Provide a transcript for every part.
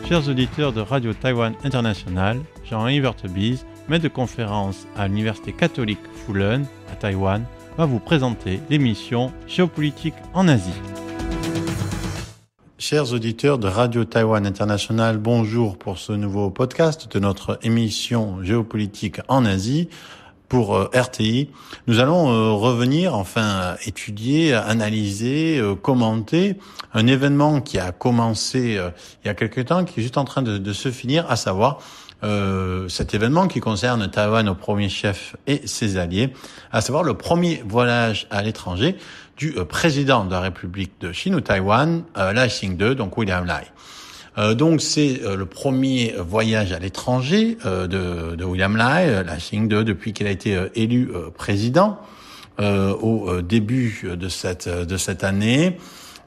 Chers auditeurs de Radio Taïwan International, Jean-Yves Vertebise, maître de conférence à l'Université catholique Fulun à Taïwan, va vous présenter l'émission Géopolitique en Asie. Chers auditeurs de Radio Taïwan International, bonjour pour ce nouveau podcast de notre émission Géopolitique en Asie. Pour RTI, nous allons revenir, étudier, analyser, commenter un événement qui a commencé il y a quelque temps, qui est juste en train de se finir, à savoir cet événement qui concerne Taïwan au premier chef et ses alliés, à savoir le premier voyage à l'étranger du président de la République de Chine ou Taïwan, Lai Ching-te, donc William Lai. Donc c'est le premier voyage à l'étranger de William Lai Ching-te, depuis qu'il a été élu président au début de cette année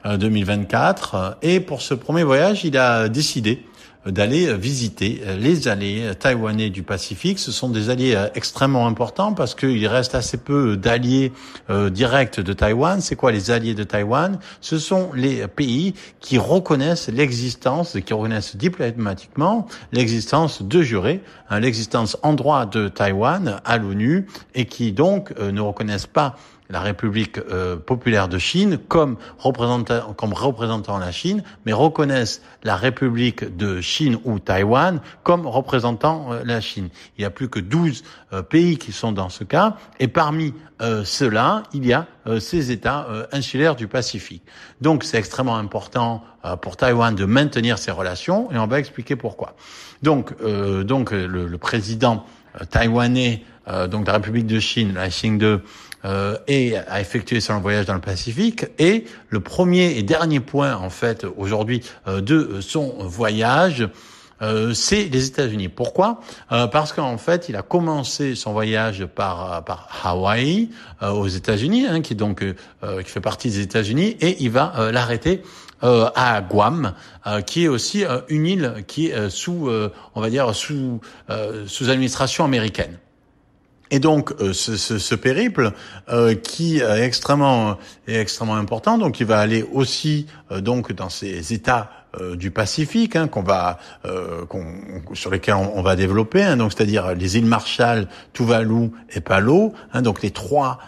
2024. Et pour ce premier voyage, il a décidé d'aller visiter les alliés taïwanais du Pacifique. Ce sont des alliés extrêmement importants parce qu'il reste assez peu d'alliés directs de Taïwan. C'est quoi les alliés de Taïwan? Ce sont les pays qui reconnaissent qui reconnaissent diplomatiquement l'existence de jure, l'existence en droit de Taïwan à l'ONU, et qui donc ne reconnaissent pas la République populaire de Chine comme représentant la Chine, mais reconnaissent la République de Chine ou Taïwan comme représentant la Chine. Il y a plus que 12 pays qui sont dans ce cas, et parmi ceux-là, il y a ces États insulaires du Pacifique. Donc c'est extrêmement important pour Taïwan de maintenir ces relations, et on va expliquer pourquoi. Donc le président taïwanais de la République de Chine, Lai Ching-te, a effectué son voyage dans le Pacifique, et le premier et dernier point aujourd'hui de son voyage, c'est les États-Unis. Pourquoi? Parce qu'en fait, il a commencé son voyage par Hawaï aux États-Unis, qui fait partie des États-Unis, et il va l'arrêter à Guam, qui est aussi une île qui est sous administration américaine. Et donc ce périple qui est extrêmement important, donc il va aller aussi dans ces États du Pacifique sur lesquels on va développer, donc c'est-à-dire les îles Marshall, Tuvalu et Palau, donc les trois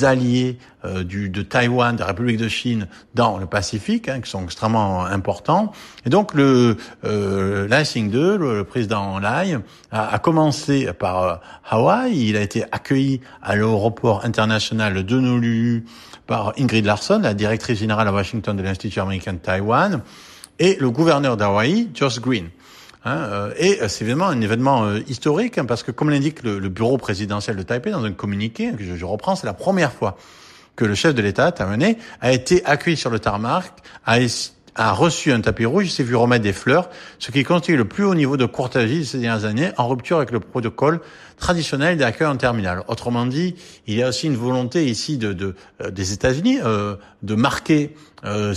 alliés de Taïwan, de la République de Chine dans le Pacifique, qui sont extrêmement importants. Et donc Lai Ching-te, le président Lai, a commencé par Hawaï. Il a été accueilli à l'aéroport international de Honolulu par Ingrid Larson, la directrice générale à Washington de l'Institut américain de Taïwan, et le gouverneur d'Hawaï, Josh Green. Et c'est évidemment un événement historique, parce que, comme l'indique le bureau présidentiel de Taipei dans un communiqué que je reprends, c'est la première fois que le chef de l'État taïwanais a été accueilli sur le tarmac, a reçu un tapis rouge, s'est vu remettre des fleurs, ce qui constitue le plus haut niveau de courtoisie de ces dernières années, en rupture avec le protocole traditionnel d'accueil en terminal. Autrement dit, il y a aussi une volonté ici des États-Unis de marquer la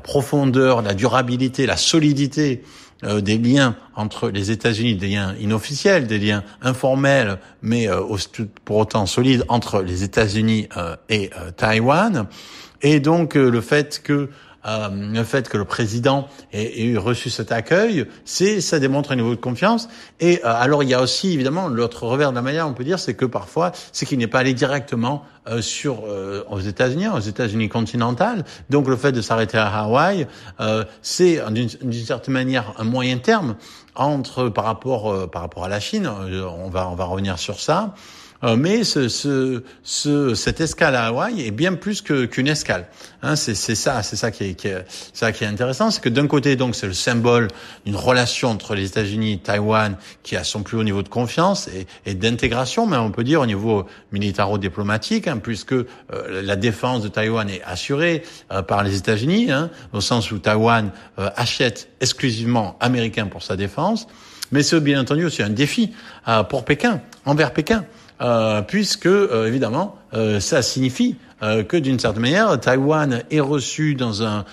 profondeur, la durabilité, la solidité des liens entre les États-Unis, des liens inofficiels, des liens informels, mais pour autant solides entre les États-Unis et Taïwan. Et donc le fait que le président ait reçu cet accueil, ça démontre un niveau de confiance. Et alors il y a aussi évidemment l'autre revers de la manière, on peut dire, c'est que parfois qu'il n'est pas allé directement aux États-Unis continentales. Donc le fait de s'arrêter à Hawaï, c'est d'une certaine manière un moyen terme par rapport à la Chine. On va revenir sur ça. Mais cette escale à Hawaï est bien plus qu'une escale. C'est ça qui est intéressant, c'est que d'un côté, donc, c'est le symbole d'une relation entre les États-Unis et Taïwan qui a son plus haut niveau de confiance et d'intégration, mais on peut dire au niveau militaro-diplomatique, puisque la défense de Taïwan est assurée par les États-Unis, au sens où Taïwan achète exclusivement américain pour sa défense. Mais c'est bien entendu aussi un défi envers Pékin. Puisque évidemment ça signifie que d'une certaine manière Taïwan est reçu dans un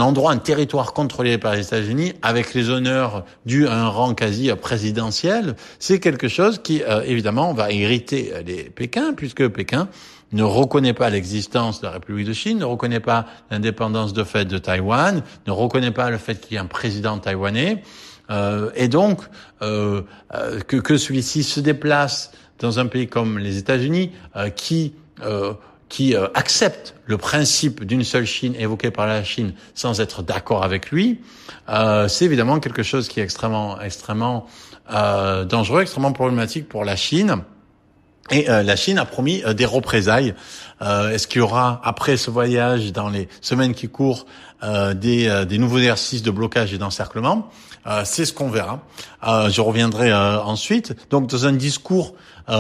endroit, un territoire contrôlé par les États-Unis avec les honneurs dus à un rang quasi présidentiel. C'est quelque chose qui évidemment va irriter les Pékin, puisque Pékin ne reconnaît pas l'existence de la République de Chine, ne reconnaît pas l'indépendance de fait de Taïwan, ne reconnaît pas le fait qu'il y ait un président taïwanais, et donc que celui-ci se déplace dans un pays comme les États-Unis, qui accepte le principe d'une seule Chine évoqué par la Chine sans être d'accord avec lui, c'est évidemment quelque chose qui est extrêmement dangereux, extrêmement problématique pour la Chine. Et la Chine a promis des représailles. Est-ce qu'il y aura, après ce voyage, dans les semaines qui courent, des nouveaux exercices de blocage et d'encerclement? C'est ce qu'on verra. Je reviendrai ensuite. Donc, dans un discours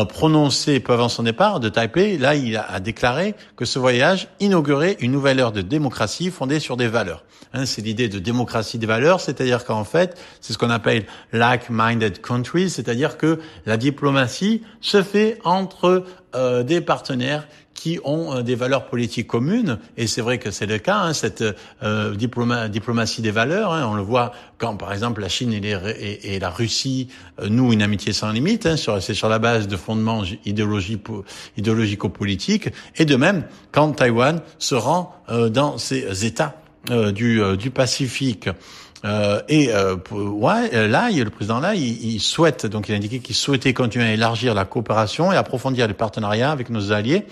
prononcé peu avant son départ de Taipei, là, il a déclaré que ce voyage inaugurait une nouvelle ère de démocratie fondée sur des valeurs. C'est l'idée de démocratie des valeurs, c'est-à-dire qu'en fait, c'est ce qu'on appelle like-minded countries, c'est-à-dire que la diplomatie se fait entre des partenaires qui ont des valeurs politiques communes, et c'est vrai que c'est le cas, cette diplomatie des valeurs, on le voit quand, par exemple, la Chine et la Russie nouent une amitié sans limite, c'est sur la base de fondements idéologico-politiques, et de même quand Taïwan se rend dans ces États du Pacifique. Là, le président là, il souhaite, donc il a indiqué qu'il souhaitait continuer à élargir la coopération et approfondir les partenariats avec nos alliés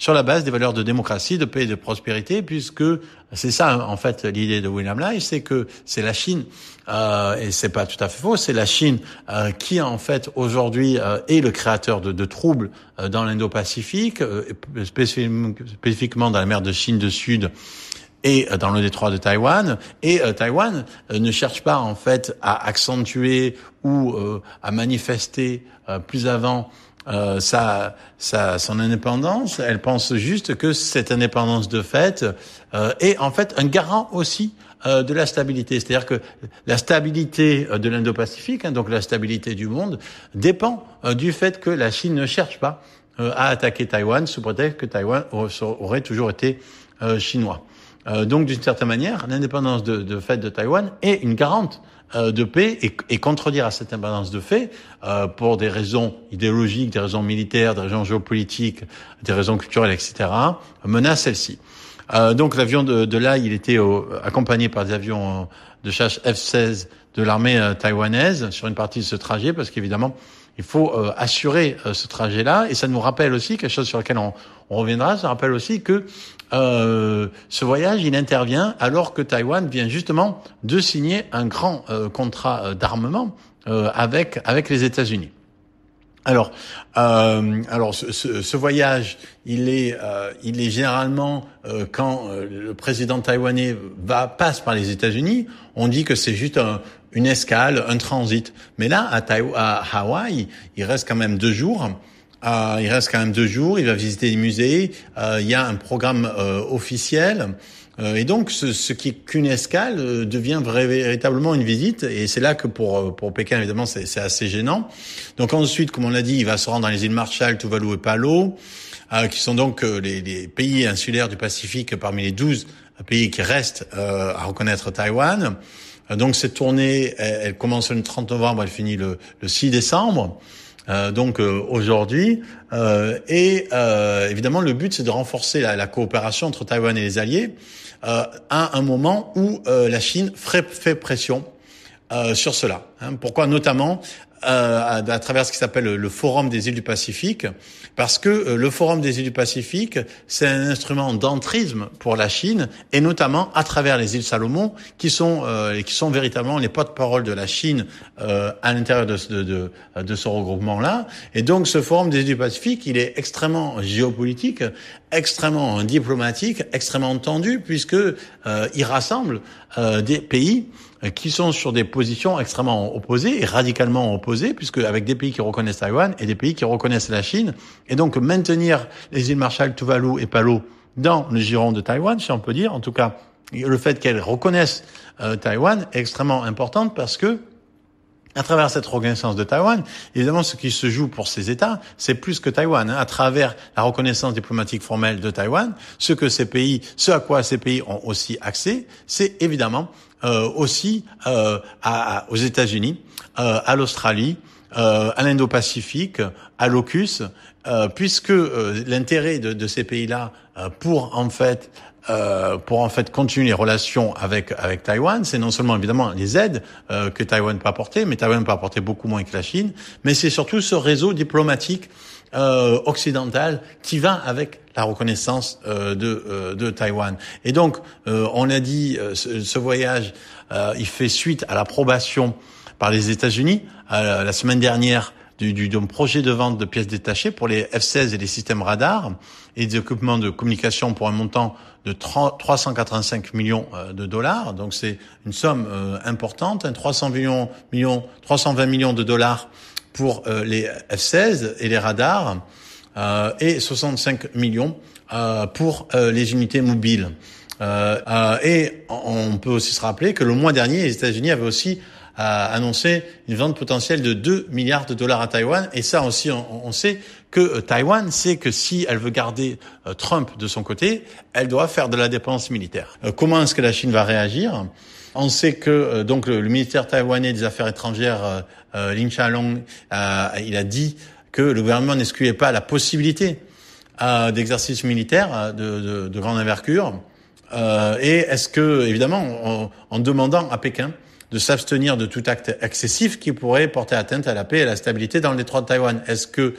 sur la base des valeurs de démocratie, de paix et de prospérité, puisque c'est ça, en fait, l'idée de William Lai, c'est que c'est la Chine, et c'est pas tout à fait faux, c'est la Chine qui, en fait, aujourd'hui, est le créateur de troubles dans l'Indo-Pacifique, spécifiquement dans la mer de Chine du Sud, et dans le détroit de Taïwan, et Taïwan ne cherche pas en fait à accentuer ou à manifester plus avant son indépendance. Elle pense juste que cette indépendance de fait est en fait un garant aussi de la stabilité. C'est-à-dire que la stabilité de l'Indo-Pacifique, donc la stabilité du monde, dépend du fait que la Chine ne cherche pas à attaquer Taïwan sous prétexte que Taïwan aurait toujours été chinois. Donc, d'une certaine manière, l'indépendance de fait de Taïwan est une garante de paix et contredire à cette indépendance de fait pour des raisons idéologiques, des raisons militaires, des raisons géopolitiques, des raisons culturelles, etc., menace celle-ci. Donc, l'avion de Lai, il était accompagné par des avions de chasse F-16 de l'armée taïwanaise sur une partie de ce trajet, parce qu'évidemment, il faut assurer ce trajet-là, et ça nous rappelle aussi quelque chose sur lequel on reviendra. Ça rappelle aussi que ce voyage, il intervient alors que Taïwan vient justement de signer un grand contrat d'armement avec les États-Unis. Alors, ce voyage, il est généralement quand le président taïwanais passe par les États-Unis, on dit que c'est juste une escale, un transit. Mais là, à Hawaï, il reste quand même 2 jours. Il va visiter les musées. Il y a un programme officiel. Et donc, ce qui est qu'une escale devient véritablement une visite. Et c'est là que pour Pékin, évidemment, c'est assez gênant. Donc ensuite, comme on l'a dit, il va se rendre dans les îles Marshall, Tuvalu et Palau, qui sont donc les pays insulaires du Pacifique parmi les 12 pays qui restent à reconnaître Taïwan. Donc cette tournée, elle commence le 30 novembre, elle finit le 6 décembre. Donc aujourd'hui, évidemment le but c'est de renforcer la coopération entre Taïwan et les alliés à un moment où la Chine fait pression sur cela. Pourquoi notamment à travers ce qui s'appelle le Forum des îles du Pacifique, parce que le Forum des îles du Pacifique, c'est un instrument d'entrisme pour la Chine, et notamment à travers les îles Salomon, qui sont véritablement les porte-parole de la Chine à l'intérieur de ce regroupement-là. Et donc ce Forum des îles du Pacifique, il est extrêmement géopolitique, extrêmement diplomatique, extrêmement tendu, puisque il rassemble des pays qui sont sur des positions extrêmement opposées et radicalement opposées, puisque avec des pays qui reconnaissent Taïwan et des pays qui reconnaissent la Chine, et donc maintenir les îles Marshall, Tuvalu et Palau dans le giron de Taïwan, si on peut dire, en tout cas le fait qu'elles reconnaissent Taïwan est extrêmement importante, parce que à travers cette reconnaissance de Taïwan, évidemment, ce qui se joue pour ces États, c'est plus que Taïwan. À travers la reconnaissance diplomatique formelle de Taïwan, ce à quoi ces pays ont aussi accès, c'est évidemment aussi aux États-Unis, à l'Australie, à l'Indo-Pacifique, à l'AUKUS, puisque l'intérêt de ces pays-là pour en fait continuer les relations avec Taïwan, c'est non seulement évidemment les aides que Taïwan peut apporter, mais Taïwan peut apporter beaucoup moins que la Chine, mais c'est surtout ce réseau diplomatique occidental qui va avec la reconnaissance de Taïwan. Et donc, on a dit, ce voyage, il fait suite à l'approbation par les États-Unis la semaine dernière du projet de vente de pièces détachées pour les F-16 et les systèmes radars et des équipements de communication pour un montant de 385 millions de dollars. Donc c'est une somme importante, 320 millions de dollars pour les F-16 et les radars et 65 millions pour les unités mobiles. Et on peut aussi se rappeler que le mois dernier, les États-Unis avaient aussi annoncé une vente potentielle de 2 milliards de dollars à Taïwan. Et ça aussi, on sait que Taïwan sait que si elle veut garder Trump de son côté, elle doit faire de la dépense militaire. Comment est-ce que la Chine va réagir ? On sait que donc le ministère taïwanais des Affaires étrangères, Lin Chia-long, il a dit que le gouvernement n'excluait pas la possibilité d'exercice militaire de grande envergure. Et est-ce que, évidemment, en demandant à Pékin de s'abstenir de tout acte excessif qui pourrait porter atteinte à la paix et à la stabilité dans le détroit de Taïwan. Est-ce que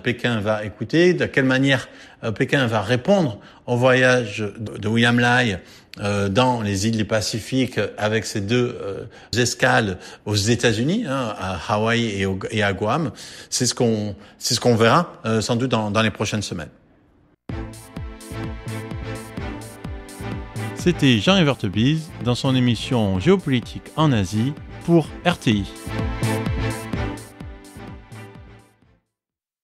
Pékin va écouter ? De quelle manière Pékin va répondre au voyage de William Lai dans les îles du Pacifique avec ces deux escales aux États-Unis, à Hawaï et à Guam ? C'est ce qu'on verra sans doute dans les prochaines semaines. C'était Jean-Yves Heurtebise dans son émission Géopolitique en Asie pour RTI.